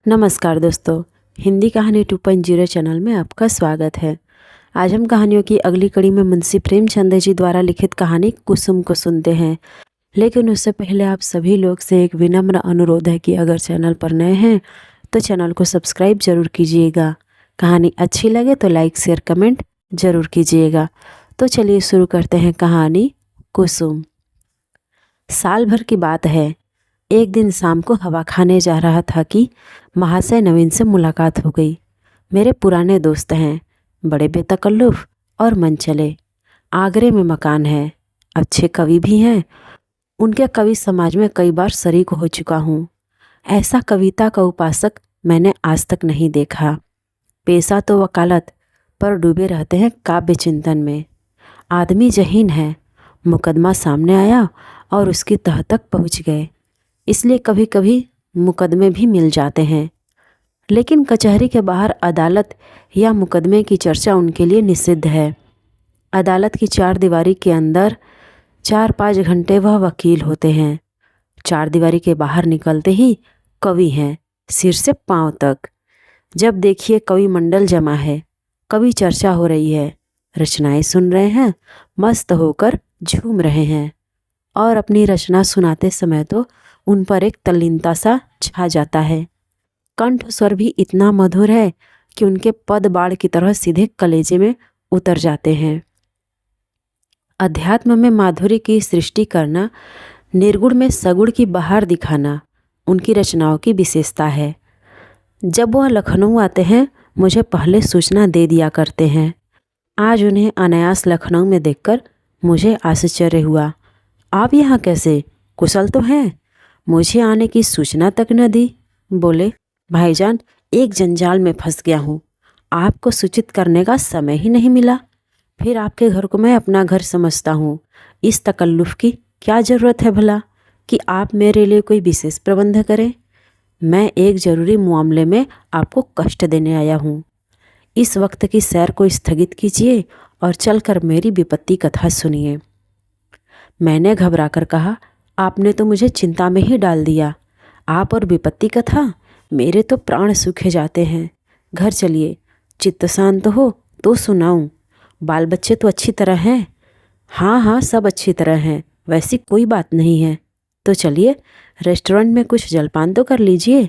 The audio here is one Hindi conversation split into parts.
नमस्कार दोस्तों, हिंदी कहानी 2.0 चैनल में आपका स्वागत है। आज हम कहानियों की अगली कड़ी में मुंशी प्रेमचंद जी द्वारा लिखित कहानी कुसुम को सुनते हैं। लेकिन उससे पहले आप सभी लोग से एक विनम्र अनुरोध है कि अगर चैनल पर नए हैं तो चैनल को सब्सक्राइब जरूर कीजिएगा। कहानी अच्छी लगे तो लाइक शेयर कमेंट जरूर कीजिएगा। तो चलिए शुरू करते हैं कहानी कुसुम। साल भर की बात है, एक दिन शाम को हवा खाने जा रहा था कि महाशय नवीन से मुलाकात हो गई। मेरे पुराने दोस्त हैं, बड़े बेतकल्लुफ़ और मनचले। आगरे में मकान है, अच्छे कवि भी हैं। उनके कवि समाज में कई बार शरीक हो चुका हूँ। ऐसा कविता का उपासक मैंने आज तक नहीं देखा। पेशा तो वकालत, पर डूबे रहते हैं काव्य चिंतन में। आदमी जहीन है, मुकदमा सामने आया और उसकी तह तक पहुँच गए, इसलिए कभी कभी मुकदमे भी मिल जाते हैं। लेकिन कचहरी के बाहर अदालत या मुकदमे की चर्चा उनके लिए निषिद्ध है। अदालत की चार दीवारी के अंदर 4-5 घंटे वह वकील होते हैं। चार दीवारी के बाहर निकलते ही कवि हैं, सिर से पांव तक। जब देखिए कवि मंडल जमा है, कवि चर्चा हो रही है, रचनाएं सुन रहे हैं, मस्त होकर झूम रहे हैं। और अपनी रचना सुनाते समय तो उन पर एक तल्लीनता सा छा जाता है। कंठ स्वर भी इतना मधुर है कि उनके पद बाढ़ की तरह सीधे कलेजे में उतर जाते हैं। अध्यात्म में माधुर्य की सृष्टि करना, निर्गुण में सगुण की बहार दिखाना उनकी रचनाओं की विशेषता है। जब वह लखनऊ आते हैं, मुझे पहले सूचना दे दिया करते हैं। आज उन्हें अनायास लखनऊ में देखकर मुझे आश्चर्य हुआ। आप यहाँ कैसे? कुशल तो हैं? मुझे आने की सूचना तक न दी। बोले, भाईजान, एक जंजाल में फंस गया हूँ, आपको सूचित करने का समय ही नहीं मिला। फिर आपके घर को मैं अपना घर समझता हूँ। इस तकल्लुफ़ की क्या ज़रूरत है भला कि आप मेरे लिए कोई विशेष प्रबंध करें? मैं एक ज़रूरी मामले में आपको कष्ट देने आया हूँ। इस वक्त की सैर को स्थगित कीजिए और चलकर मेरी विपत्ति कथा सुनिए। मैंने घबराकर कहा, आपने तो मुझे चिंता में ही डाल दिया। आप और विपत्ति कथा, मेरे तो प्राण सूखे जाते हैं। घर चलिए, चित्त शांत हो तो सुनाऊं। बाल बच्चे तो अच्छी तरह हैं? हाँ हाँ, सब अच्छी तरह हैं, वैसी कोई बात नहीं है। तो चलिए, रेस्टोरेंट में कुछ जलपान तो कर लीजिए।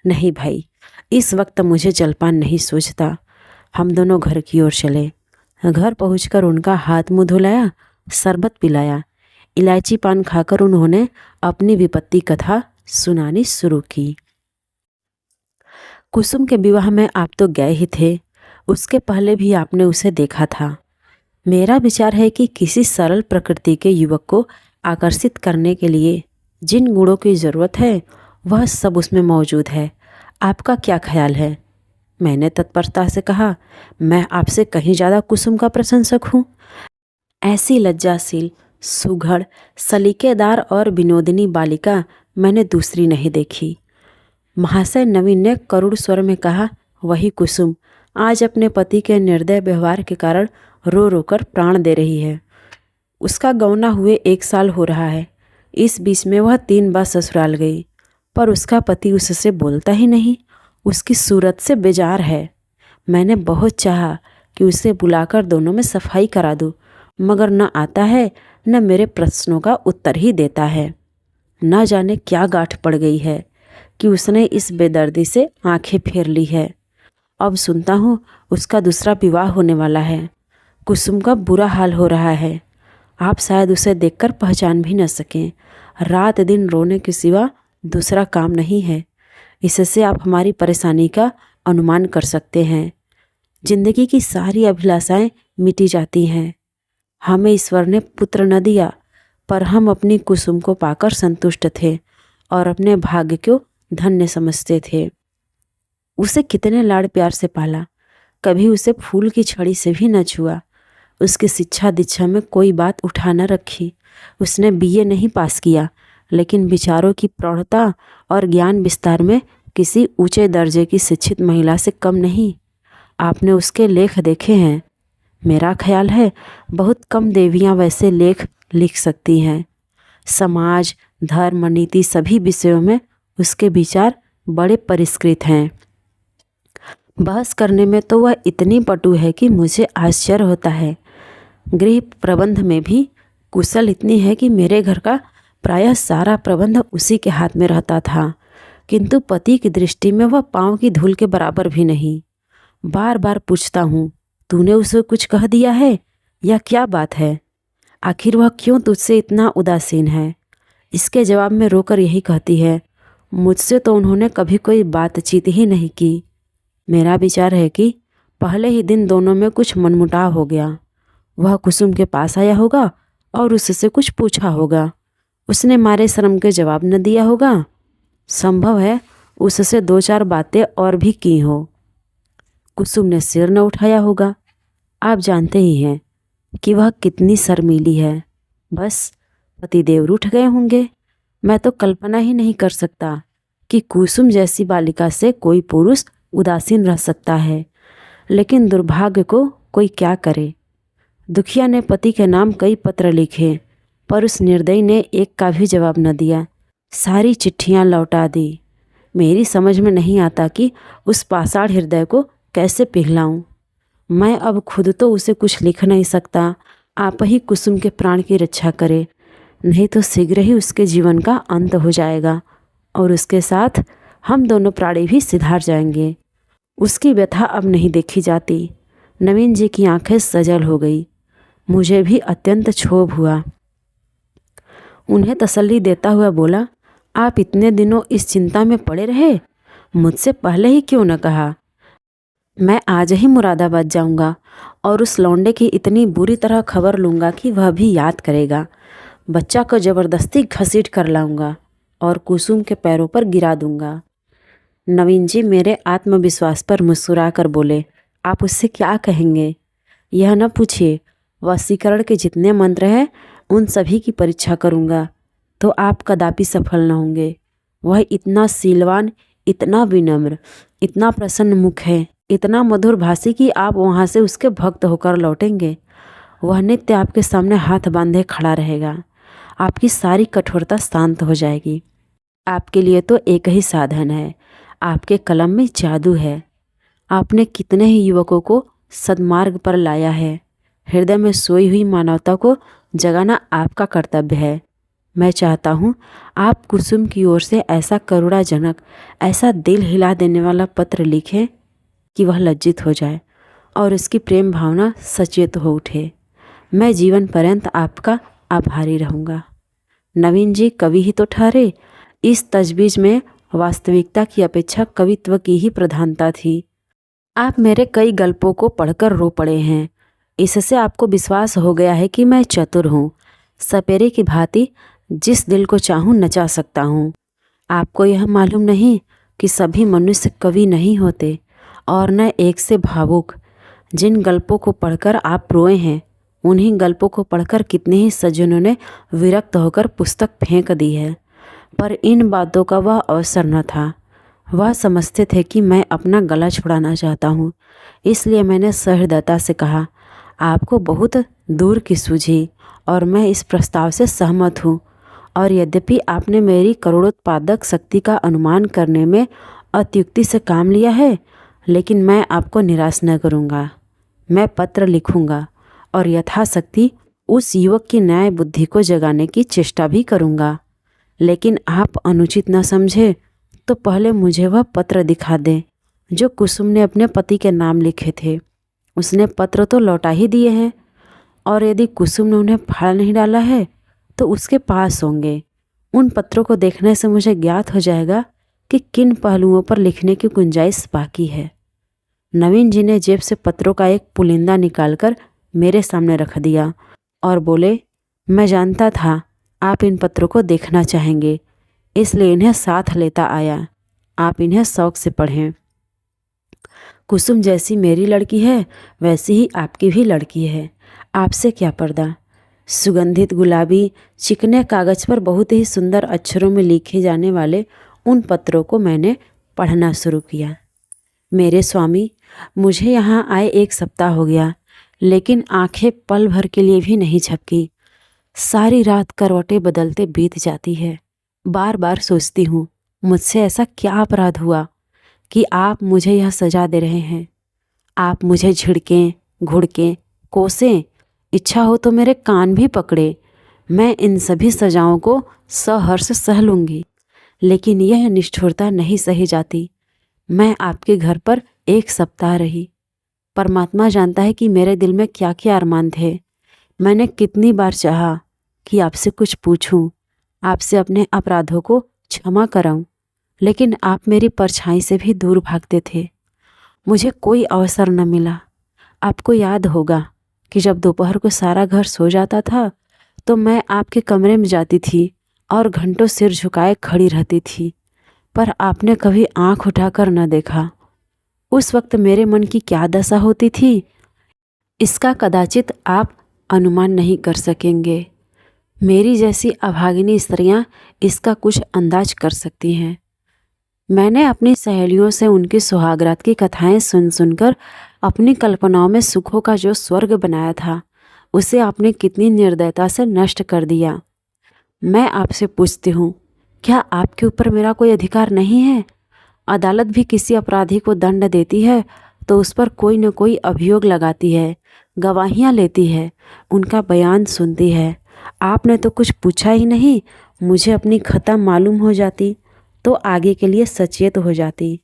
नहीं भाई, इस वक्त मुझे जलपान नहीं सूझता। हम दोनों घर की ओर चले। घर पहुंचकर उनका हाथ मुँह धुलाया, शरबत पिलाया। इलायची पान खाकर उन्होंने अपनी विपत्ति कथा सुनानी शुरू की। कुसुम के विवाह में आप तो गए ही थे, उसके पहले भी आपने उसे देखा था। मेरा विचार है कि किसी सरल प्रकृति के युवक को आकर्षित करने के लिए जिन गुणों की ज़रूरत है वह सब उसमें मौजूद है। आपका क्या ख्याल है? मैंने तत्परता से कहा, मैं आपसे कहीं ज़्यादा कुसुम का प्रशंसक हूँ। ऐसी लज्जाशील, सुघड़, सलीकेदार और विनोदिनी बालिका मैंने दूसरी नहीं देखी। महाशय नवीन ने करुण स्वर में कहा, वही कुसुम आज अपने पति के निर्दय व्यवहार के कारण रो रो कर प्राण दे रही है। उसका गौना हुए 1 साल हो रहा है। इस बीच में वह 3 बार ससुराल गई, पर उसका पति उससे बोलता ही नहीं, उसकी सूरत से बेजार है। मैंने बहुत चाहा कि उसे बुलाकर दोनों में सफाई करा दूँ, मगर न आता है न मेरे प्रश्नों का उत्तर ही देता है। न जाने क्या गांठ पड़ गई है कि उसने इस बेदर्दी से आंखें फेर ली है। अब सुनता हूँ उसका दूसरा विवाह होने वाला है। कुसुम का बुरा हाल हो रहा है। आप शायद उसे देखकर पहचान भी न सकें। रात दिन रोने के सिवा दूसरा काम नहीं है। इससे आप हमारी परेशानी का अनुमान कर सकते हैं। जिंदगी की सारी अभिलाषाएं मिटी जाती हैं। हमें ईश्वर ने पुत्र न दिया, पर हम अपनी कुसुम को पाकर संतुष्ट थे और अपने भाग्य को धन्य समझते थे। उसे कितने लाड़ प्यार से पाला, कभी उसे फूल की छड़ी से भी न छुआ। उसकी शिक्षा दीक्षा में कोई बात उठा न रखी। उसने बीए नहीं पास किया, लेकिन विचारों की प्रौढ़ता और ज्ञान विस्तार में किसी ऊंचे दर्जे की शिक्षित महिला से कम नहीं। आपने उसके लेख देखे हैं? मेरा ख्याल है बहुत कम देवियां वैसे लेख लिख सकती हैं। समाज, धर्म, नीति सभी विषयों में उसके विचार बड़े परिष्कृत हैं। बहस करने में तो वह इतनी पटु है कि मुझे आश्चर्य होता है। गृह प्रबंध में भी कुशल इतनी है कि मेरे घर का प्रायः सारा प्रबंध उसी के हाथ में रहता था, किंतु पति की दृष्टि में वह पाँव की धूल के बराबर भी नहीं। बार बार पूछता हूँ, तूने उसे कुछ कह दिया है या क्या बात है? आखिर वह क्यों तुझसे इतना उदासीन है? इसके जवाब में रोकर यही कहती है, मुझसे तो उन्होंने कभी कोई बातचीत ही नहीं की। मेरा विचार है कि पहले ही दिन दोनों में कुछ मनमुटाव हो गया। वह कुसुम के पास आया होगा और उससे कुछ पूछा होगा। उसने मारे शर्म के जवाब न दिया होगा। संभव है उससे 2-4 बातें और भी की हो। कुसुम ने सिर न उठाया होगा। आप जानते ही हैं कि वह कितनी शर्मीली है। बस पतिदेव रूठ गए होंगे। मैं तो कल्पना ही नहीं कर सकता कि कुसुम जैसी बालिका से कोई पुरुष उदासीन रह सकता है। लेकिन दुर्भाग्य को कोई क्या करे। दुखिया ने पति के नाम कई पत्र लिखे, पर उस निर्दयी ने एक का भी जवाब न दिया। सारी चिट्ठियां लौटा दी। मेरी समझ में नहीं आता कि उस पाषाण हृदय को कैसे पिघलाऊं। मैं अब खुद तो उसे कुछ लिख नहीं सकता। आप ही कुसुम के प्राण की रक्षा करें, नहीं तो शीघ्र ही उसके जीवन का अंत हो जाएगा और उसके साथ हम दोनों प्राणी भी सिधार जाएंगे। उसकी व्यथा अब नहीं देखी जाती। नवीन जी की आंखें सजल हो गई। मुझे भी अत्यंत क्षोभ हुआ। उन्हें तसल्ली देता हुआ बोला, आप इतने दिनों इस चिंता में पड़े रहे, मुझसे पहले ही क्यों न कहा? मैं आज ही मुरादाबाद जाऊंगा और उस लौंडे की इतनी बुरी तरह खबर लूँगा कि वह भी याद करेगा। बच्चा को ज़बरदस्ती घसीट कर लाऊंगा और कुसुम के पैरों पर गिरा दूंगा। नवीन जी मेरे आत्मविश्वास पर मुस्कुरा कर बोले, आप उससे क्या कहेंगे? यह न पूछिए। वशीकरण के जितने मंत्र हैं उन सभी की परीक्षा करूंगा तो आप कदापि सफल न होंगे। वह इतना शीलवान, इतना विनम्र, इतना प्रसन्न मुख है, इतना मधुर भाषी कि आप वहाँ से उसके भक्त होकर लौटेंगे। वह नित्य आपके सामने हाथ बांधे खड़ा रहेगा। आपकी सारी कठोरता शांत हो जाएगी। आपके लिए तो एक ही साधन है, आपके कलम में जादू है। आपने कितने ही युवकों को सद्मार्ग पर लाया है। हृदय में सोई हुई मानवता को जगाना आपका कर्तव्य है। मैं चाहता हूँ आप कुसुम की ओर से ऐसा करुणाजनक, ऐसा दिल हिला देने वाला पत्र लिखें कि वह लज्जित हो जाए और उसकी प्रेम भावना सचेत हो उठे। मैं जीवन पर्यंत आपका आभारी रहूँगा। नवीन जी कवि ही तो ठहरे। इस तजवीज़ में वास्तविकता की अपेक्षा कवित्व की ही प्रधानता थी। आप मेरे कई गल्पों को पढ़कर रो पड़े हैं। इससे आपको विश्वास हो गया है कि मैं चतुर हूँ, सपेरे की भांति जिस दिल को चाहूँ नचा सकता हूँ। आपको यह मालूम नहीं कि सभी मनुष्य कवि नहीं होते और न एक से भावुक। जिन गल्पों को पढ़कर आप रोए हैं, उन्हीं गल्पों को पढ़कर कितने ही सज्जनों ने विरक्त होकर पुस्तक फेंक दी है। पर इन बातों का वह अवसर न था। वह समझते थे कि मैं अपना गला छुड़ाना चाहता हूँ। इसलिए मैंने सहृदयता से कहा, आपको बहुत दूर की सूझी और मैं इस प्रस्ताव से सहमत हूँ। और यद्यपि आपने मेरी करोड़ोत्पादक शक्ति का अनुमान करने में अत्युक्ति से काम लिया है, लेकिन मैं आपको निराश न करूँगा। मैं पत्र लिखूँगा और यथाशक्ति उस युवक की न्याय बुद्धि को जगाने की चेष्टा भी करूँगा। लेकिन आप अनुचित न समझे तो पहले मुझे वह पत्र दिखा दें जो कुसुम ने अपने पति के नाम लिखे थे। उसने पत्र तो लौटा ही दिए हैं, और यदि कुसुम ने उन्हें फाड़ नहीं डाला है तो उसके पास होंगे। उन पत्रों को देखने से मुझे ज्ञात हो जाएगा कि किन पहलुओं पर लिखने की गुंजाइश बाकी है। नवीन जी ने जेब से पत्रों का एक पुलिंदा निकालकर मेरे सामने रख दिया और बोले, मैं जानता था आप इन पत्रों को देखना चाहेंगे, इसलिए इन्हें साथ लेता आया। आप इन्हें शौक से पढ़ें। कुसुम जैसी मेरी लड़की है, वैसी ही आपकी भी लड़की है। आपसे क्या पर्दा। सुगंधित गुलाबी चिकने कागज पर बहुत ही सुंदर अक्षरों में लिखे जाने वाले उन पत्रों को मैंने पढ़ना शुरू किया। मेरे स्वामी, मुझे यहाँ आए 1 सप्ताह हो गया, लेकिन आंखें पल भर के लिए भी नहीं झपकी। सारी रात करवटें बदलते बीत जाती है। बार बार सोचती हूँ मुझसे ऐसा क्या अपराध हुआ कि आप मुझे यह सजा दे रहे हैं? आप मुझे झिड़कें, घुड़कें, कोसें, इच्छा हो तो मेरे कान भी पकड़े, मैं इन सभी सजाओं को सहर्ष सह लूँगी। लेकिन यह निष्ठुरता नहीं सही जाती। मैं आपके घर पर 1 सप्ताह रही। परमात्मा जानता है कि मेरे दिल में क्या क्या अरमान थे। मैंने कितनी बार चाहा कि आपसे कुछ पूछूं, आपसे अपने अपराधों को क्षमा कराऊं, लेकिन आप मेरी परछाई से भी दूर भागते थे। मुझे कोई अवसर न मिला। आपको याद होगा कि जब दोपहर को सारा घर सो जाता था तो मैं आपके कमरे में जाती थी और घंटों सिर झुकाए खड़ी रहती थी, पर आपने कभी आंख उठाकर न देखा। उस वक्त मेरे मन की क्या दशा होती थी, इसका कदाचित आप अनुमान नहीं कर सकेंगे। मेरी जैसी अभागिनी स्त्रियां इसका कुछ अंदाज कर सकती हैं। मैंने अपनी सहेलियों से उनकी सुहागरात की कथाएं सुन सुनकर अपनी कल्पनाओं में सुखों का जो स्वर्ग बनाया था, उसे आपने कितनी निर्दयता से नष्ट कर दिया। मैं आपसे पूछती हूँ, क्या आपके ऊपर मेरा कोई अधिकार नहीं है? अदालत भी किसी अपराधी को दंड देती है तो उस पर कोई न कोई अभियोग लगाती है, गवाहियाँ लेती है, उनका बयान सुनती है। आपने तो कुछ पूछा ही नहीं। मुझे अपनी खता मालूम हो जाती तो आगे के लिए सचेत हो जाती।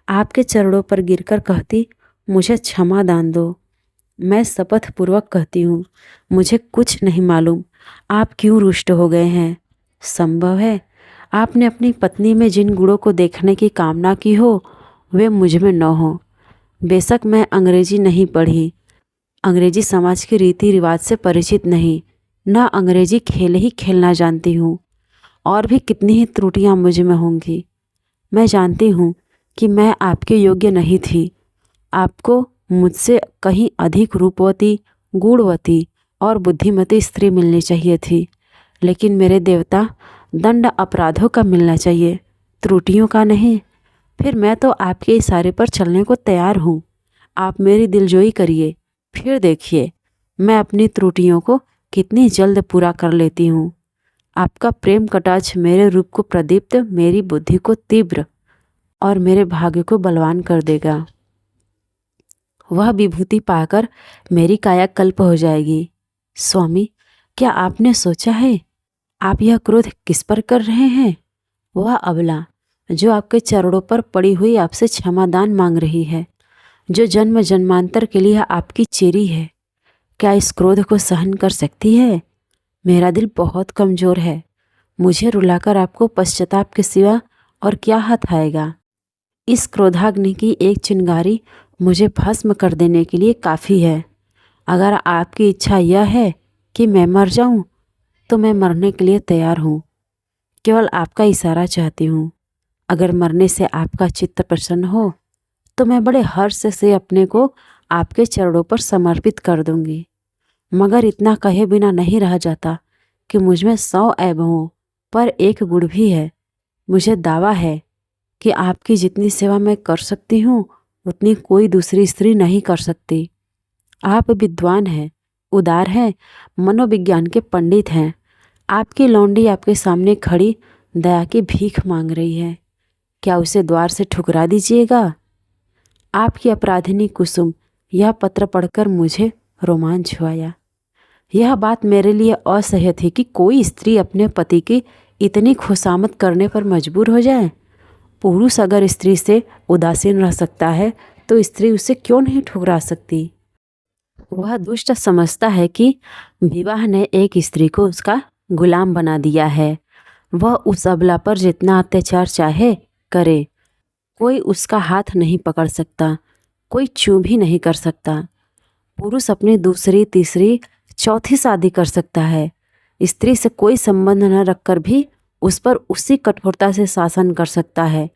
आपके चरणों पर गिरकर कहती, मुझे क्षमा दान दो। मैं शपथ पूर्वक कहती हूँ, मुझे कुछ नहीं मालूम आप क्यों रुष्ट हो गए हैं। संभव है आपने अपनी पत्नी में जिन गुणों को देखने की कामना की हो वे मुझ में न हो। बेशक मैं अंग्रेजी नहीं पढ़ी, अंग्रेजी समाज के रीति रिवाज से परिचित नहीं, न अंग्रेजी खेल ही खेलना जानती हूँ। और भी कितनी ही त्रुटियाँ मुझ में होंगी। मैं जानती हूँ कि मैं आपके योग्य नहीं थी। आपको मुझसे कहीं अधिक रूपवती, गुणवती और बुद्धिमती स्त्री मिलनी चाहिए थी, लेकिन मेरे देवता, दंड अपराधों का मिलना चाहिए, त्रुटियों का नहीं। फिर मैं तो आपके इशारे पर चलने को तैयार हूँ। आप मेरी दिलजोई करिए, फिर देखिए मैं अपनी त्रुटियों को कितनी जल्द पूरा कर लेती हूँ। आपका प्रेम कटाक्ष मेरे रूप को प्रदीप्त, मेरी बुद्धि को तीव्र और मेरे भाग्य को बलवान कर देगा। वह विभूति पाकर मेरी कायाकल्प हो जाएगी। स्वामी, क्या आपने सोचा है आप यह क्रोध किस पर कर रहे हैं? वह अबला जो आपके चरणों पर पड़ी हुई आपसे क्षमादान मांग रही है, जो जन्म जन्मांतर के लिए आपकी चेरी है, क्या इस क्रोध को सहन कर सकती है? मेरा दिल बहुत कमज़ोर है। मुझे रुलाकर आपको पश्चाताप के सिवा और क्या हाथ आएगा? इस क्रोधाग्नि की एक चिंगारी मुझे भस्म कर देने के लिए काफ़ी है। अगर आपकी इच्छा यह है कि मैं मर जाऊं, तो मैं मरने के लिए तैयार हूँ। केवल आपका इशारा चाहती हूँ। अगर मरने से आपका चित्त प्रसन्न हो तो मैं बड़े हर्ष से अपने को आपके चरणों पर समर्पित कर दूंगी। मगर इतना कहे बिना नहीं रह जाता कि मुझ में 100 ऐब हों, पर एक गुण भी है। मुझे दावा है कि आपकी जितनी सेवा मैं कर सकती हूँ उतनी कोई दूसरी स्त्री नहीं कर सकती। आप विद्वान हैं, उदार हैं, मनोविज्ञान के पंडित हैं। आपकी लौंडी आपके सामने खड़ी दया की भीख मांग रही है, क्या उसे द्वार से ठुकरा दीजिएगा? आपकी अपराधिनी कुसुम यह पत्र पढ़कर मुझे रोमांच हुआ। यह बात मेरे लिए असह्य थी कि कोई स्त्री अपने पति की इतनी खुशामद करने पर मजबूर हो जाए। पुरुष अगर स्त्री से उदासीन रह सकता है तो स्त्री उसे क्यों नहीं ठुकरा सकती? वह दुष्ट समझता है कि विवाह ने एक स्त्री को उसका गुलाम बना दिया है। वह उस अबला पर जितना अत्याचार चाहे करे, कोई उसका हाथ नहीं पकड़ सकता, कोई छू भी नहीं कर सकता। पुरुष अपनी दूसरी, तीसरी, चौथी शादी कर सकता है। स्त्री से कोई संबंध न रखकर भी उस पर उसी कठोरता से शासन कर सकता है।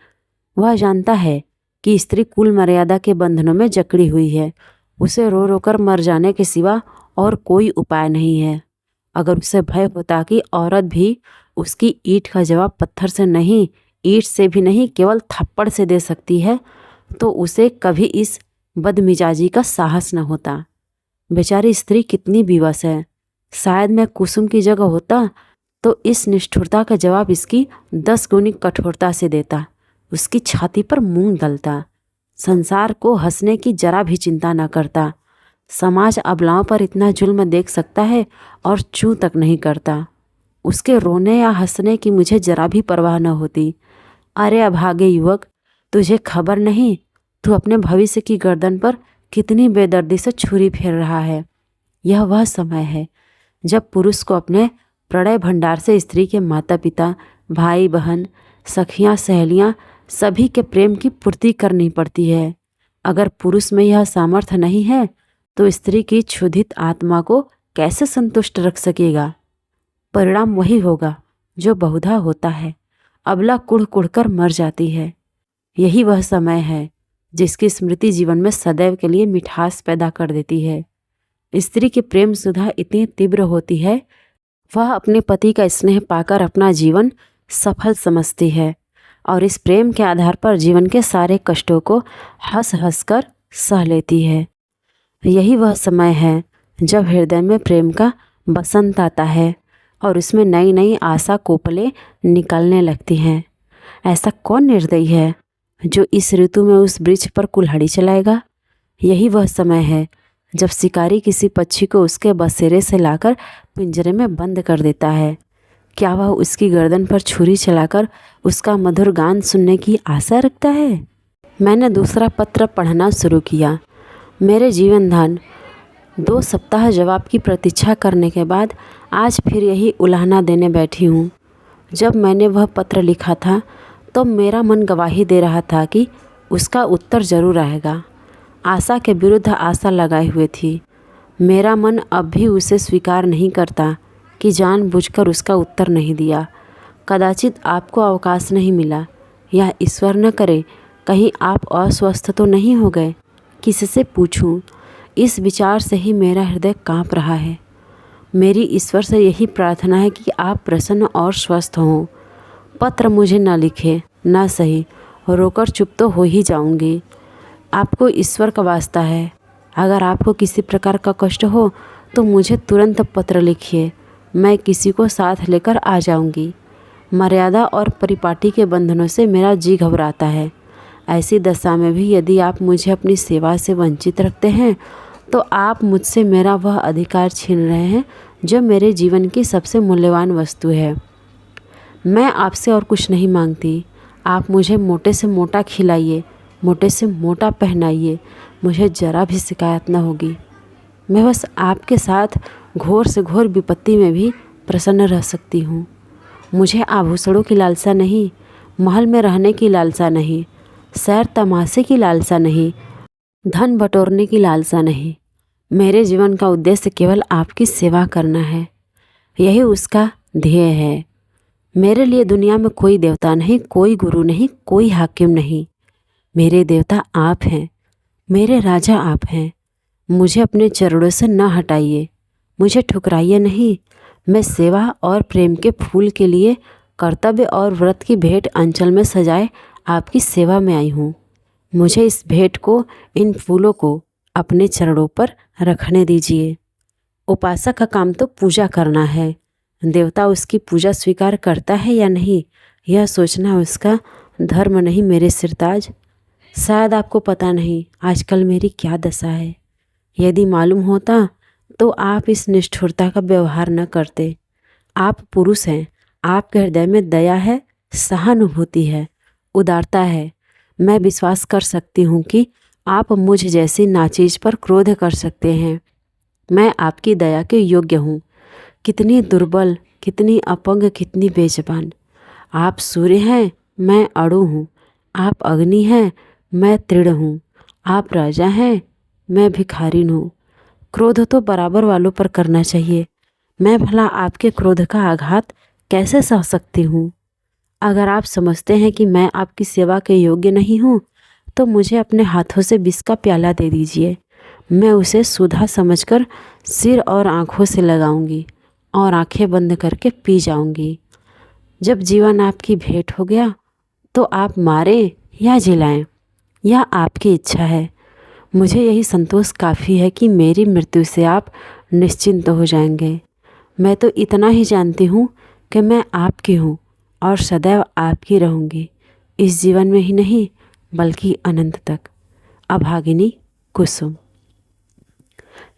वह जानता है कि स्त्री कुल मर्यादा के बंधनों में जकड़ी हुई है। उसे रो रो कर मर जाने के सिवा और कोई उपाय नहीं है। अगर उसे भय होता कि औरत भी उसकी ईंट का जवाब पत्थर से नहीं, ईंट से भी नहीं, केवल थप्पड़ से दे सकती है, तो उसे कभी इस बदमिजाजी का साहस न होता। बेचारी स्त्री कितनी विवश है। शायद मैं कुसुम की जगह होता तो इस निष्ठुरता का जवाब इसकी 10 गुनी कठोरता से देता, उसकी छाती पर मूंग दलता, संसार को हंसने की जरा भी चिंता न करता। समाज अबलाओं पर इतना जुल्म देख सकता है और चूं तक नहीं करता। उसके रोने या हंसने की मुझे जरा भी परवाह न होती। अरे अभागे युवक, तुझे खबर नहीं तू अपने भविष्य की गर्दन पर कितनी बेदर्दी से छुरी फेर रहा है। यह वह समय है जब पुरुष को अपने प्रणय भंडार से स्त्री के माता पिता, भाई बहन, सखियाँ, सहेलियाँ सभी के प्रेम की पूर्ति करनी पड़ती है। अगर पुरुष में यह सामर्थ्य नहीं है तो स्त्री की क्षुधित आत्मा को कैसे संतुष्ट रख सकेगा। परिणाम वही होगा जो बहुधा होता है, अबला कुढ़ कुढ़ कर मर जाती है। यही वह समय है जिसकी स्मृति जीवन में सदैव के लिए मिठास पैदा कर देती है। स्त्री की प्रेम सुधा इतनी तीव्र होती है, वह अपने पति का स्नेह पाकर अपना जीवन सफल समझती है और इस प्रेम के आधार पर जीवन के सारे कष्टों को हंस हंस कर सह लेती है। यही वह समय है जब हृदय में प्रेम का बसंत आता है और उसमें नई नई आशा कोपलें निकलने लगती हैं। ऐसा कौन निर्दयी है जो इस ऋतु में उस वृक्ष पर कुल्हाड़ी चलाएगा। यही वह समय है जब शिकारी किसी पक्षी को उसके बसेरे से लाकर पिंजरे में बंद कर देता है। क्या वह उसकी गर्दन पर छुरी चलाकर उसका मधुर गान सुनने की आशा रखता है। मैंने दूसरा पत्र पढ़ना शुरू किया। मेरे जीवन दान 2 सप्ताह जवाब की प्रतीक्षा करने के बाद आज फिर यही उलाहना देने बैठी हूँ। जब मैंने वह पत्र लिखा था तो मेरा मन गवाही दे रहा था कि उसका उत्तर जरूर आएगा। आशा के विरुद्ध आशा लगाए हुए थी। मेरा मन अब भी उसे स्वीकार नहीं करता कि जानबूझकर उसका उत्तर नहीं दिया। कदाचित आपको अवकाश नहीं मिला, या ईश्वर न करे कहीं आप अस्वस्थ तो नहीं हो गए। किससे पूछूं? इस विचार से ही मेरा हृदय कांप रहा है। मेरी ईश्वर से यही प्रार्थना है कि आप प्रसन्न और स्वस्थ हों। पत्र मुझे न लिखे, ना सही, रोकर चुप तो हो ही जाऊंगी। आपको ईश्वर का वास्ता है, अगर आपको किसी प्रकार का कष्ट हो तो मुझे तुरंत पत्र लिखिए, मैं किसी को साथ लेकर आ जाऊंगी। मर्यादा और परिपाटी के बंधनों से मेरा जी घबराता है। ऐसी दशा में भी यदि आप मुझे अपनी सेवा से वंचित रखते हैं तो आप मुझसे मेरा वह अधिकार छीन रहे हैं जो मेरे जीवन की सबसे मूल्यवान वस्तु है। मैं आपसे और कुछ नहीं मांगती। आप मुझे मोटे से मोटा खिलाइए, मोटे से मोटा पहनाइए, मुझे जरा भी शिकायत न होगी। मैं बस आपके साथ घोर से घोर विपत्ति में भी प्रसन्न रह सकती हूँ। मुझे आभूषणों की लालसा नहीं, महल में रहने की लालसा नहीं, सैर तमाशे की लालसा नहीं, धन बटोरने की लालसा नहीं। मेरे जीवन का उद्देश्य केवल आपकी सेवा करना है, यही उसका ध्येय है। मेरे लिए दुनिया में कोई देवता नहीं, कोई गुरु नहीं, कोई हाकिम नहीं। मेरे देवता आप हैं, मेरे राजा आप हैं। मुझे अपने चरणों से न हटाइए, मुझे ठुकराइए नहीं। मैं सेवा और प्रेम के फूल के लिए कर्तव्य और व्रत की भेंट अंचल में सजाए आपकी सेवा में आई हूँ। मुझे इस भेंट को, इन फूलों को अपने चरणों पर रखने दीजिए। उपासक का काम तो पूजा करना है। देवता उसकी पूजा स्वीकार करता है या नहीं, यह सोचना उसका धर्म नहीं मेरे सिरताज। शायद आपको पता नहीं आजकल मेरी क्या दशा है। यदि मालूम होता तो आप इस निष्ठुरता का व्यवहार न करते। आप पुरुष हैं, आपके हृदय में दया है, सहानुभूति है, उदारता है। मैं विश्वास कर सकती हूँ कि आप मुझ जैसी नाचीज पर क्रोध कर सकते हैं। मैं आपकी दया के योग्य हूँ। कितनी दुर्बल, कितनी अपंग, कितनी बेज़बान। आप सूर्य हैं, मैं अणु हूँ। आप अग्नि हैं, मैं तृण हूँ। आप राजा हैं, मैं भिखारिन हूँ। क्रोध तो बराबर वालों पर करना चाहिए। मैं भला आपके क्रोध का आघात कैसे सह सकती हूँ? अगर आप समझते हैं कि मैं आपकी सेवा के योग्य नहीं हूँ तो मुझे अपने हाथों से विष का प्याला दे दीजिए। मैं उसे सुधा समझकर सिर और आँखों से लगाऊंगी और आंखें बंद करके पी जाऊंगी। जब जीवन आपकी भेंट हो गया तो आप मारें या जिलाएं, यह आपकी इच्छा है। मुझे यही संतोष काफ़ी है कि मेरी मृत्यु से आप निश्चिंत हो जाएंगे। मैं तो इतना ही जानती हूँ कि मैं आपकी हूँ और सदैव आपकी रहूँगी, इस जीवन में ही नहीं बल्कि अनंत तक। अभागिनी कुसुम।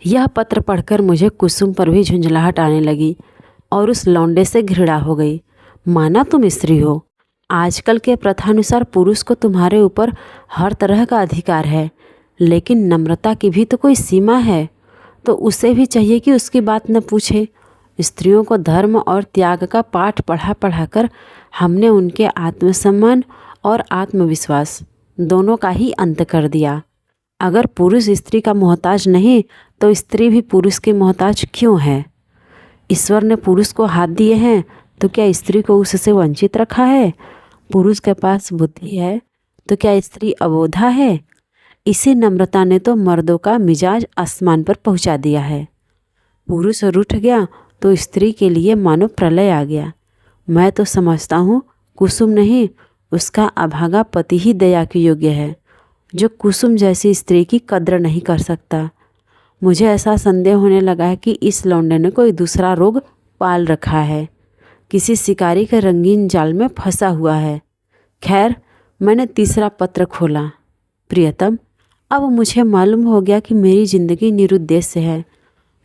यह पत्र पढ़कर मुझे कुसुम पर भी झुंझलाहट आने लगी और उस लौंडे से घृणा हो गई। माना तुम स्त्री हो, आजकल के प्रथानुसार पुरुष को तुम्हारे ऊपर हर तरह का अधिकार है, लेकिन नम्रता की भी तो कोई सीमा है। तो उसे भी चाहिए कि उसकी बात न पूछे। स्त्रियों को धर्म और त्याग का पाठ पढ़ा कर हमने उनके आत्मसम्मान और आत्मविश्वास दोनों का ही अंत कर दिया। अगर पुरुष स्त्री का मोहताज नहीं तो स्त्री भी पुरुष की मोहताज क्यों है? ईश्वर ने पुरुष को हाथ दिए हैं तो क्या स्त्री को उससे वंचित रखा है? पुरुष के पास बुद्धि है तो क्या स्त्री अबोधा है? इसी नम्रता ने तो मर्दों का मिजाज आसमान पर पहुंचा दिया है। पुरुष रूठ गया तो स्त्री के लिए मानो प्रलय आ गया। मैं तो समझता हूँ कुसुम नहीं, उसका अभागा पति ही दया के योग्य है, जो कुसुम जैसी स्त्री की कद्र नहीं कर सकता। मुझे ऐसा संदेह होने लगा है कि इस लौंडे ने कोई दूसरा रोग पाल रखा है, किसी शिकारी के रंगीन जाल में फंसा हुआ है। खैर, मैंने तीसरा पत्र खोला। प्रियतम, अब मुझे मालूम हो गया कि मेरी ज़िंदगी निरुद्देश्य है।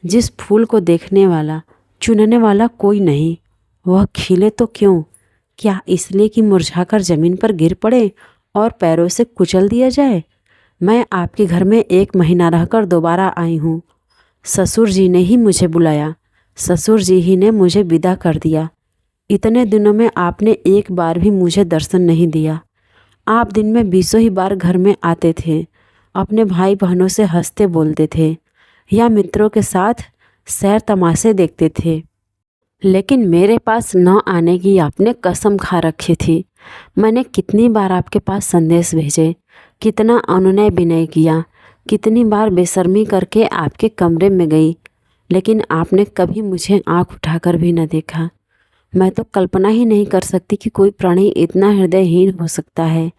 जिस फूल को देखने वाला, चुनने वाला कोई नहीं, वह खिले तो क्यों? क्या इसलिए कि मुरझाकर ज़मीन पर गिर पड़े और पैरों से कुचल दिया जाए? मैं आपके घर में 1 महीना रहकर दोबारा आई हूँ। ससुर जी ने ही मुझे बुलाया, ससुर जी ही ने मुझे विदा कर दिया। इतने दिनों में आपने एक बार भी मुझे दर्शन नहीं दिया। आप दिन में 20 ही बार घर में आते थे, अपने भाई बहनों से हंसते बोलते थे या मित्रों के साथ सैर तमाशे देखते थे, लेकिन मेरे पास न आने की आपने कसम खा रखी थी। मैंने कितनी बार आपके पास संदेश भेजे, कितना अनुनय विनय किया, कितनी बार बेशर्मी करके आपके कमरे में गई, लेकिन आपने कभी मुझे आंख उठाकर भी न देखा। मैं तो कल्पना ही नहीं कर सकती कि कोई प्राणी इतना हृदयहीन हो सकता है।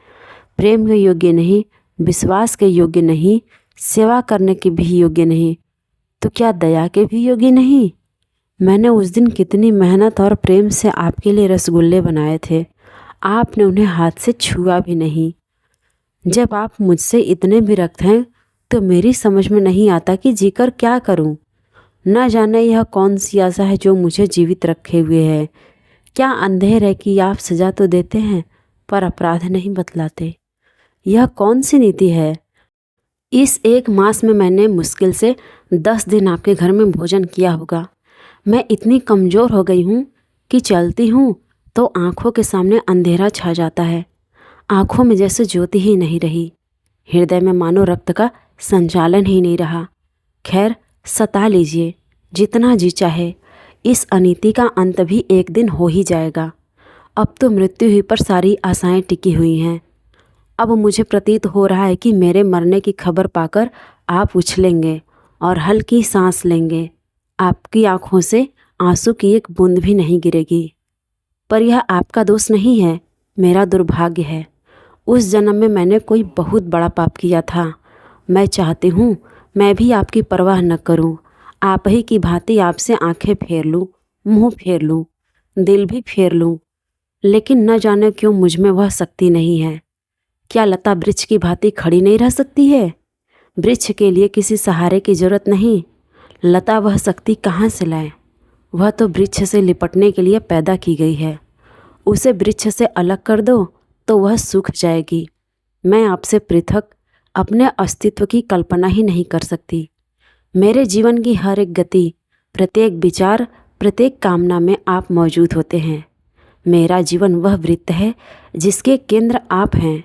प्रेम के योग्य नहीं, विश्वास के योग्य नहीं, सेवा करने के भी योग्य नहीं, तो क्या दया के भी योग्य नहीं? मैंने उस दिन कितनी मेहनत और प्रेम से आपके लिए रसगुल्ले बनाए थे, आपने उन्हें हाथ से छुआ भी नहीं। जब आप मुझसे इतने विरक्त हैं तो मेरी समझ में नहीं आता कि जीकर क्या करूं। न जाने यह कौन सी आशा है जो मुझे जीवित रखे हुए है। क्या अंधेर है कि आप सजा तो देते हैं पर अपराध नहीं बतलाते? यह कौन सी नीति है? इस 1 मास में मैंने मुश्किल से 10 दिन आपके घर में भोजन किया होगा। मैं इतनी कमज़ोर हो गई हूँ कि चलती हूँ तो आँखों के सामने अंधेरा छा जाता है, आँखों में जैसे ज्योति ही नहीं रही, हृदय में मानो रक्त का संचालन ही नहीं रहा। खैर, सता लीजिए जितना जी चाहे, इस अनीति का अंत भी एक दिन हो ही जाएगा। अब तो मृत्यु ही पर सारी आशाएं टिकी हुई हैं। अब मुझे प्रतीत हो रहा है कि मेरे मरने की खबर पाकर आप उछलेंगे और हल्की सांस लेंगे। आपकी आंखों से आंसू की एक बूंद भी नहीं गिरेगी। पर यह आपका दोष नहीं है, मेरा दुर्भाग्य है। उस जन्म में मैंने कोई बहुत बड़ा पाप किया था। मैं चाहती हूँ मैं भी आपकी परवाह न करूँ, आप ही की भांति आपसे आंखें फेर लूँ, मुँह फेर लूँ, दिल भी फेर लूँ, लेकिन न जाने क्यों मुझ में वह शक्ति नहीं है। क्या लता वृक्ष की भांति खड़ी नहीं रह सकती है? वृक्ष के लिए किसी सहारे की जरूरत नहीं, लता वह शक्ति कहाँ से लाए? वह तो वृक्ष से लिपटने के लिए पैदा की गई है। उसे वृक्ष से अलग कर दो तो वह सूख जाएगी। मैं आपसे पृथक अपने अस्तित्व की कल्पना ही नहीं कर सकती। मेरे जीवन की हर एक गति, प्रत्येक विचार, प्रत्येक कामना में आप मौजूद होते हैं। मेरा जीवन वह वृत्त है जिसके केंद्र आप हैं।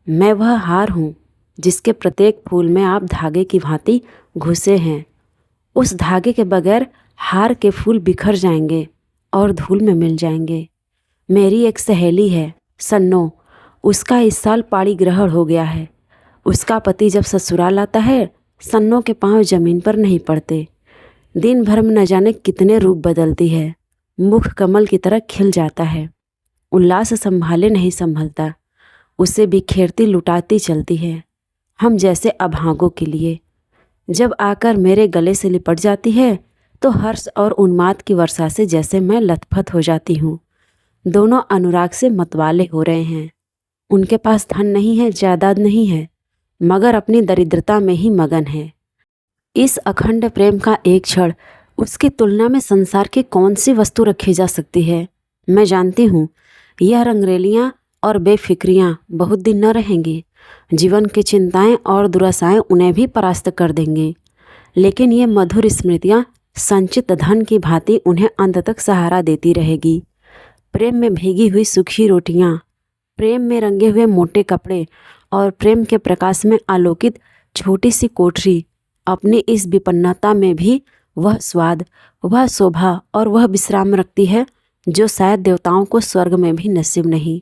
मैं वह हार हूँ जिसके प्रत्येक फूल में आप धागे की भांति घुसे हैं। उस धागे के बगैर हार के फूल बिखर जाएंगे और धूल में मिल जाएंगे। मेरी एक सहेली है सन्नो, उसका इस साल पाणी ग्रहण हो गया है। उसका पति जब ससुराल आता है, सन्नो के पांव जमीन पर नहीं पड़ते। दिन भर में न जाने कितने रूप बदलती है, मुख कमल की तरह खिल जाता है, उल्लास संभाले नहीं संभलता, उसे बिखेरती लुटाती चलती है, हम जैसे अभागों के लिए। जब आकर मेरे गले से लिपट जाती है तो हर्ष और उन्माद की वर्षा से जैसे मैं लथपथ हो जाती हूँ। दोनों अनुराग से मतवाले हो रहे हैं। उनके पास धन नहीं है, जायदाद नहीं है, मगर अपनी दरिद्रता में ही मगन है। इस अखंड प्रेम का एक क्षण उसकी तुलना में संसार की कौन सी वस्तु रखी जा सकती है। मैं जानती हूँ यह रंगरेलियाँ और बेफिक्रियाँ बहुत दिन न रहेंगी। जीवन की चिंताएं और दुराशाएं उन्हें भी परास्त कर देंगे, लेकिन ये मधुर स्मृतियाँ संचित धन की भांति उन्हें अंत तक सहारा देती रहेगी। प्रेम में भीगी हुई सूखी रोटियाँ, प्रेम में रंगे हुए मोटे कपड़े और प्रेम के प्रकाश में आलोकित छोटी सी कोठरी, अपनी इस विपन्नता में भी वह स्वाद, वह शोभा और वह विश्राम रखती है जो शायद देवताओं को स्वर्ग में भी नसीब नहीं।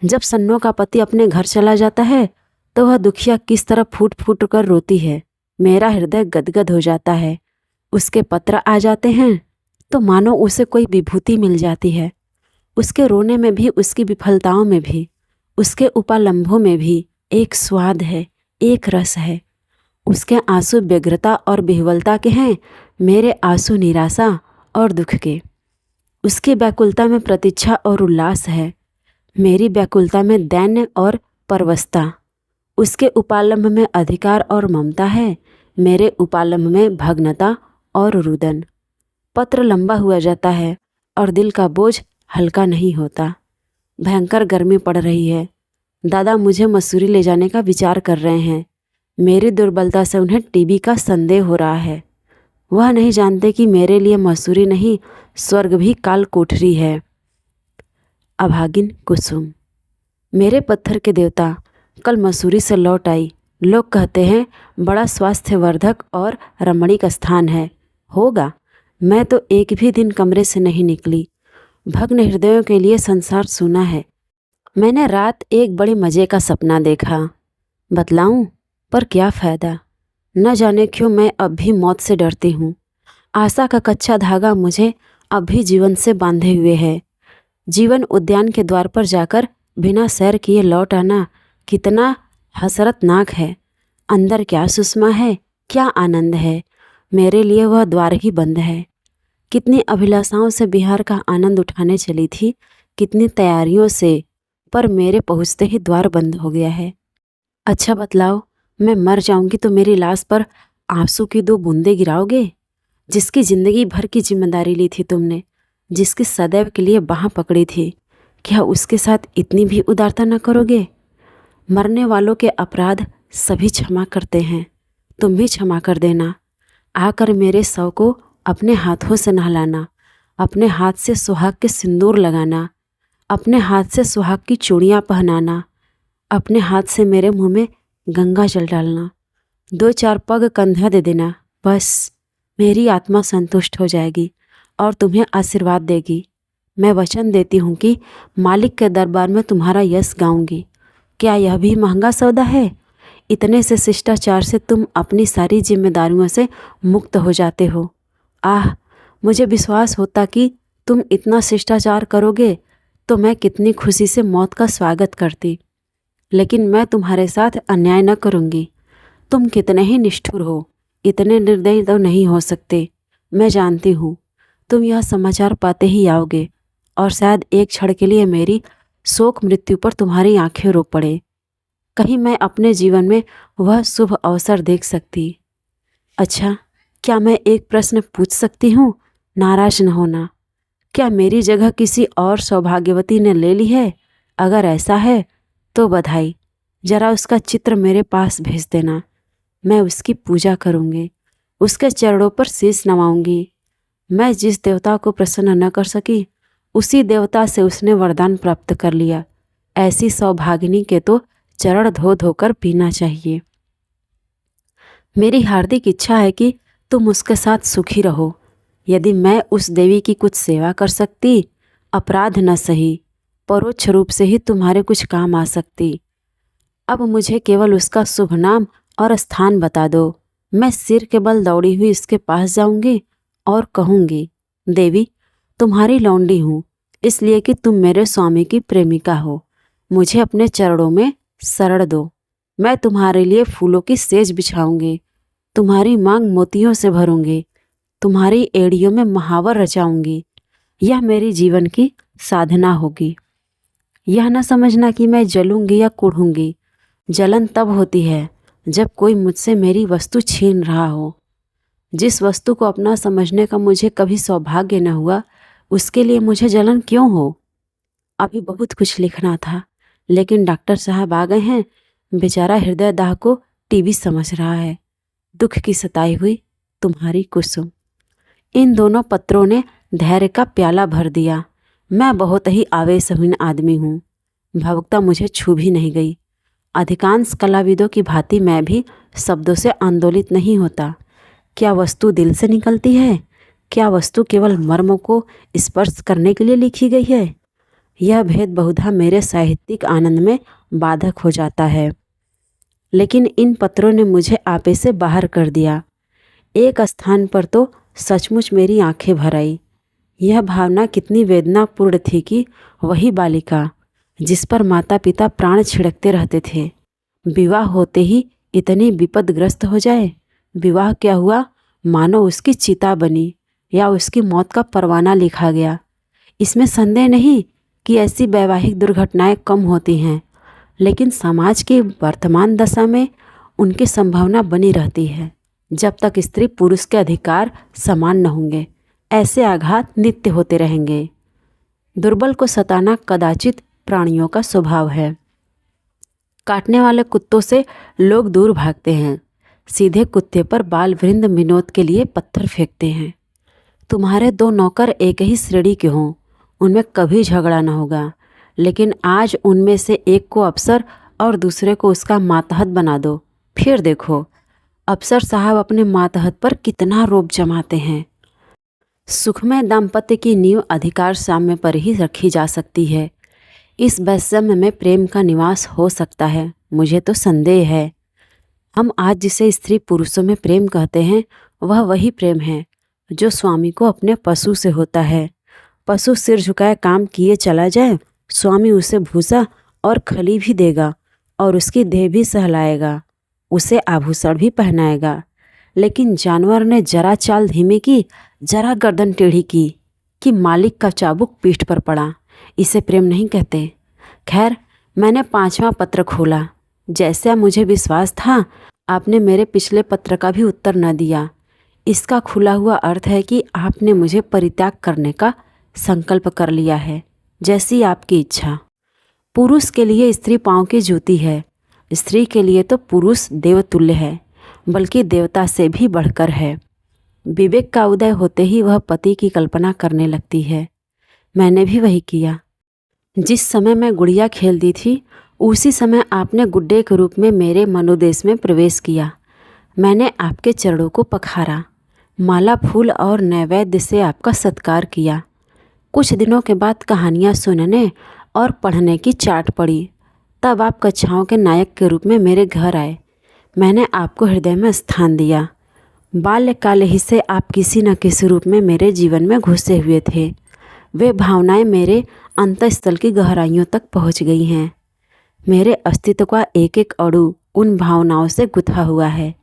जब सन्नो का पति अपने घर चला जाता है तो वह दुखिया किस तरह फूट फूट कर रोती है। मेरा हृदय गदगद हो जाता है। उसके पत्र आ जाते हैं तो मानो उसे कोई विभूति मिल जाती है। उसके रोने में भी, उसकी विफलताओं में भी, उसके उपालंभों में भी एक स्वाद है, एक रस है। उसके आंसू व्यग्रता और विह्वलता के हैं, मेरे आंसू निराशा और दुख के। उसकी व्याकुलता में प्रतीक्षा और उल्लास है, मेरी व्याकुलता में दैन्य और परवशता। उसके उपालंभ में अधिकार और ममता है, मेरे उपालंभ में भग्नता और रुदन। पत्र लंबा हुआ जाता है और दिल का बोझ हल्का नहीं होता। भयंकर गर्मी पड़ रही है। दादा मुझे मसूरी ले जाने का विचार कर रहे हैं। मेरी दुर्बलता से उन्हें टीबी का संदेह हो रहा है। वह नहीं जानते कि मेरे लिए मसूरी नहीं, स्वर्ग भी काल कोठरी है। अभागिन कुसुम। मेरे पत्थर के देवता, कल मसूरी से लौट आई। लोग कहते हैं बड़ा स्वास्थ्यवर्धक और रमणीक स्थान है। होगा, मैं तो एक भी दिन कमरे से नहीं निकली। भग्न हृदयों के लिए संसार सूना है। मैंने रात एक बड़े मज़े का सपना देखा। बतलाऊं? पर क्या फ़ायदा। न जाने क्यों मैं अब भी मौत से डरती हूँ। आशा का कच्चा धागा मुझे अब भी जीवन से बांधे हुए है। जीवन उद्यान के द्वार पर जाकर बिना सैर किए लौट आना कितना हसरतनाक है। अंदर क्या सुषमा है, क्या आनंद है। मेरे लिए वह द्वार ही बंद है। कितनी अभिलाषाओं से बिहार का आनंद उठाने चली थी, कितनी तैयारियों से, पर मेरे पहुँचते ही द्वार बंद हो गया है। अच्छा बतलाओ, मैं मर जाऊंगी तो मेरी लाश पर आंसू की 2 बूंदें गिराओगे? जिसकी जिंदगी भर की जिम्मेदारी ली थी तुमने, जिसकी सदैव के लिए बाह पकड़ी थी, क्या उसके साथ इतनी भी उदारता न करोगे? मरने वालों के अपराध सभी क्षमा करते हैं, तुम भी क्षमा कर देना। आकर मेरे शव को अपने हाथों से नहलाना, अपने हाथ से सुहाग के सिंदूर लगाना, अपने हाथ से सुहाग की चूड़ियाँ पहनाना, अपने हाथ से मेरे मुंह में गंगा जल डालना, 2-4 पग कंधा दे देना। बस मेरी आत्मा संतुष्ट हो जाएगी और तुम्हें आशीर्वाद देगी। मैं वचन देती हूँ कि मालिक के दरबार में तुम्हारा यश गाऊंगी। क्या यह भी महंगा सौदा है? इतने से शिष्टाचार से तुम अपनी सारी जिम्मेदारियों से मुक्त हो जाते हो। आह, मुझे विश्वास होता कि तुम इतना शिष्टाचार करोगे तो मैं कितनी खुशी से मौत का स्वागत करती। लेकिन मैं तुम्हारे साथ अन्याय न करूँगी। तुम कितने ही निष्ठुर हो, इतने निर्दयी तो नहीं हो सकते। मैं जानती हूँ तुम यह समाचार पाते ही आओगे और शायद एक क्षण के लिए मेरी शोक मृत्यु पर तुम्हारी आंखें रो पड़े। कहीं मैं अपने जीवन में वह शुभ अवसर देख सकती। अच्छा, क्या मैं एक प्रश्न पूछ सकती हूँ? नाराज न होना। क्या मेरी जगह किसी और सौभाग्यवती ने ले ली है? अगर ऐसा है तो बधाई। जरा उसका चित्र मेरे पास भेज देना। मैं उसकी पूजा करूँगी, उसके चरणों पर शीश नवाऊंगी। मैं जिस देवता को प्रसन्न न कर सकी, उसी देवता से उसने वरदान प्राप्त कर लिया। ऐसी सौभागिनी के तो चरण धो धोकर पीना चाहिए। मेरी हार्दिक इच्छा है कि तुम उसके साथ सुखी रहो। यदि मैं उस देवी की कुछ सेवा कर सकती, अपराध न सही, परोक्ष रूप से ही तुम्हारे कुछ काम आ सकती। अब मुझे केवल उसका शुभ नाम और स्थान बता दो। मैं सिर के बल दौड़ी हुई उसके पास जाऊंगी और कहूँगी, देवी, तुम्हारी लौंडी हूँ, इसलिए कि तुम मेरे स्वामी की प्रेमिका हो। मुझे अपने चरणों में शरण दो। मैं तुम्हारे लिए फूलों की सेज बिछाऊंगी, तुम्हारी मांग मोतियों से भरूंगी, तुम्हारी एड़ियों में महावर रचाऊंगी। यह मेरी जीवन की साधना होगी। यह न समझना कि मैं जलूंगी या कुढ़ूंगी। जलन तब होती है जब कोई मुझसे मेरी वस्तु छीन रहा हो। जिस वस्तु को अपना समझने का मुझे कभी सौभाग्य न हुआ, उसके लिए मुझे जलन क्यों हो। अभी बहुत कुछ लिखना था, लेकिन डॉक्टर साहब आ गए हैं। बेचारा हृदय दाह को टीबी समझ रहा है। दुख की सताई हुई तुम्हारी कुसुम। इन दोनों पत्रों ने धैर्य का प्याला भर दिया। मैं बहुत ही आवेशहीन आदमी हूँ। भावुकता मुझे छू भी नहीं गई। अधिकांश कलाविदों की भांति मैं भी शब्दों से आंदोलित नहीं होता। क्या वस्तु दिल से निकलती है? क्या वस्तु केवल मर्मों को स्पर्श करने के लिए लिखी गई है? यह भेद बहुधा मेरे साहित्यिक आनंद में बाधक हो जाता है। लेकिन इन पत्रों ने मुझे आपे से बाहर कर दिया। एक स्थान पर तो सचमुच मेरी आंखें भर आई। यह भावना कितनी वेदनापूर्ण थी कि वही बालिका जिस पर माता पिता प्राण छिड़कते रहते थे, विवाह होते ही इतनी विपदग्रस्त हो जाए। विवाह क्या हुआ, मानो उसकी चिता बनी या उसकी मौत का परवाना लिखा गया। इसमें संदेह नहीं कि ऐसी वैवाहिक दुर्घटनाएं कम होती हैं, लेकिन समाज की वर्तमान दशा में उनकी संभावना बनी रहती है। जब तक स्त्री पुरुष के अधिकार समान न होंगे, ऐसे आघात नित्य होते रहेंगे। दुर्बल को सताना कदाचित प्राणियों का स्वभाव है। काटने वाले कुत्तों से लोग दूर भागते हैं। सीधे कुत्ते पर बाल वृंद विनोद के लिए पत्थर फेंकते हैं। तुम्हारे दो नौकर एक ही श्रेणी के हों, उनमें कभी झगड़ा न होगा। लेकिन आज उनमें से एक को अफसर और दूसरे को उसका मातहत बना दो, फिर देखो अफसर साहब अपने मातहत पर कितना रोब जमाते हैं। सुखमय दाम्पत्य की नींव अधिकार साम्य पर ही रखी जा सकती है। इस वैषम्य में प्रेम का निवास हो सकता है, मुझे तो संदेह है। हम आज जिसे स्त्री पुरुषों में प्रेम कहते हैं, वह वही प्रेम है जो स्वामी को अपने पशु से होता है। पशु सिर झुकाए काम किए चला जाए, स्वामी उसे भूसा और खली भी देगा और उसकी देह भी सहलाएगा, उसे आभूषण भी पहनाएगा। लेकिन जानवर ने जरा चाल धीमी की, जरा गर्दन टेढ़ी की कि मालिक का चाबुक पीठ पर पड़ा। इसे प्रेम नहीं कहते। खैर, मैंने 5वां पत्र खोला। जैसा मुझे विश्वास था, आपने मेरे पिछले पत्र का भी उत्तर न दिया। इसका खुला हुआ अर्थ है कि आपने मुझे परित्याग करने का संकल्प कर लिया है। जैसी आपकी इच्छा। पुरुष के लिए स्त्री पाँव की जूती है, स्त्री के लिए तो पुरुष देवतुल्य है, बल्कि देवता से भी बढ़कर है। विवेक का उदय होते ही वह पति की कल्पना करने लगती है। मैंने भी वही किया। जिस समय मैं गुड़िया खेलती थी, उसी समय आपने गुड्डे के रूप में मेरे मनोदेश में प्रवेश किया। मैंने आपके चरणों को पखारा, माला फूल और नैवेद्य से आपका सत्कार किया। कुछ दिनों के बाद कहानियाँ सुनने और पढ़ने की चाट पड़ी। तब आप कक्षाओं के नायक के रूप में मेरे घर आए। मैंने आपको हृदय में स्थान दिया। बाल्यकाल ही से आप किसी न किसी रूप में मेरे जीवन में घुसे हुए थे। वे भावनाएं मेरे अंतःस्थल की गहराइयों तक पहुंच गई हैं। मेरे अस्तित्व का एक एक अणु उन भावनाओं से गुथा हुआ है।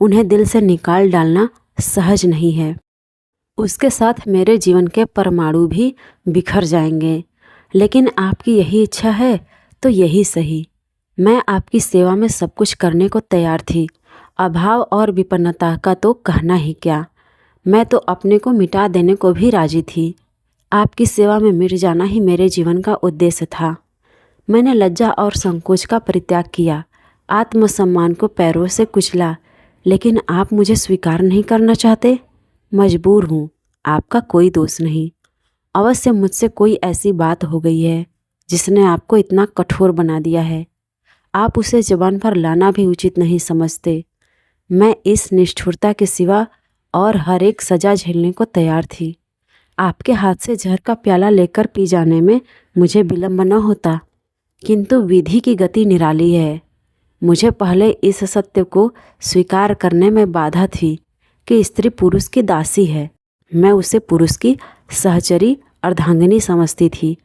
उन्हें दिल से निकाल डालना सहज नहीं है। उसके साथ मेरे जीवन के परमाणु भी बिखर जाएंगे। लेकिन आपकी यही इच्छा है तो यही सही। मैं आपकी सेवा में सब कुछ करने को तैयार थी। अभाव और विपन्नता का तो कहना ही क्या। मैं तो अपने को मिटा देने को भी राजी थी। आपकी सेवा में मिट जाना ही मेरे जीवन का उद्देश्य था। मैंने लज्जा और संकोच का परित्याग किया, आत्मसम्मान को पैरों से कुचला। लेकिन आप मुझे स्वीकार नहीं करना चाहते। मजबूर हूँ, आपका कोई दोष नहीं। अवश्य मुझसे कोई ऐसी बात हो गई है जिसने आपको इतना कठोर बना दिया है। आप उसे ज़बान पर लाना भी उचित नहीं समझते। मैं इस निष्ठुरता के सिवा और हर एक सज़ा झेलने को तैयार थी। आपके हाथ से जहर का प्याला लेकर पी जाने में मुझे विलम्ब न होता, किंतु विधि की गति निराली है। मुझे पहले इस सत्य को स्वीकार करने में बाधा थी कि स्त्री पुरुष की दासी है। मैं उसे पुरुष की सहचरी अर्धांगिनी समझती थी,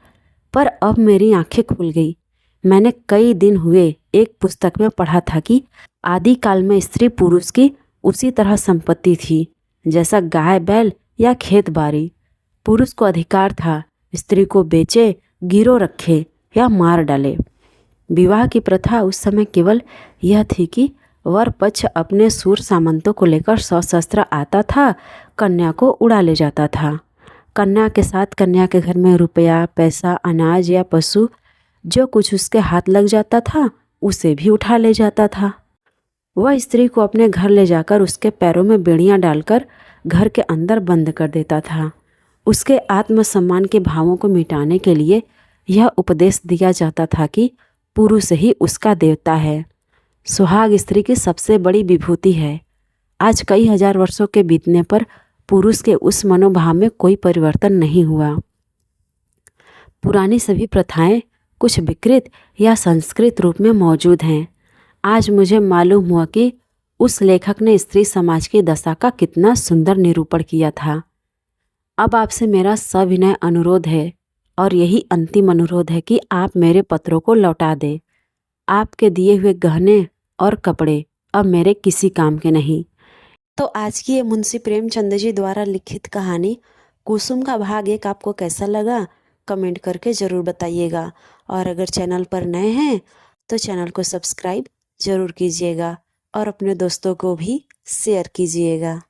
पर अब मेरी आंखें खुल गई। मैंने कई दिन हुए एक पुस्तक में पढ़ा था कि आदिकाल में स्त्री पुरुष की उसी तरह संपत्ति थी जैसा गाय बैल या खेत बाड़ी। पुरुष को अधिकार था स्त्री को बेचे, गिरो रखे या मार डाले। विवाह की प्रथा उस समय केवल यह थी कि वर पक्ष अपने सूर सामंतों को लेकर सशस्त्र आता था, कन्या को उड़ा ले जाता था। कन्या के साथ कन्या के घर में रुपया, पैसा, अनाज या पशु जो कुछ उसके हाथ लग जाता था उसे भी उठा ले जाता था। वह स्त्री को अपने घर ले जाकर उसके पैरों में बेड़ियां डालकर घर के अंदर बंद कर देता था। उसके आत्मसम्मान के भावों को मिटाने के लिए यह उपदेश दिया जाता था कि पुरुष ही उसका देवता है। सुहाग स्त्री की सबसे बड़ी विभूति है। आज कई हजार वर्षों के बीतने पर पुरुष के उस मनोभाव में कोई परिवर्तन नहीं हुआ। पुरानी सभी प्रथाएं कुछ विकृत या संस्कृत रूप में मौजूद हैं। आज मुझे मालूम हुआ कि उस लेखक ने स्त्री समाज की दशा का कितना सुंदर निरूपण किया था। अब आपसे मेरा सविनय अनुरोध है और यही अंतिम अनुरोध है कि आप मेरे पत्रों को लौटा दें। आपके दिए हुए गहने और कपड़े अब मेरे किसी काम के नहीं। तो आज की ये मुंशी प्रेमचंद जी द्वारा लिखित कहानी कुसुम का भाग 1 आपको कैसा लगा कमेंट करके ज़रूर बताइएगा। और अगर चैनल पर नए हैं तो चैनल को सब्सक्राइब ज़रूर कीजिएगा और अपने दोस्तों को भी शेयर कीजिएगा।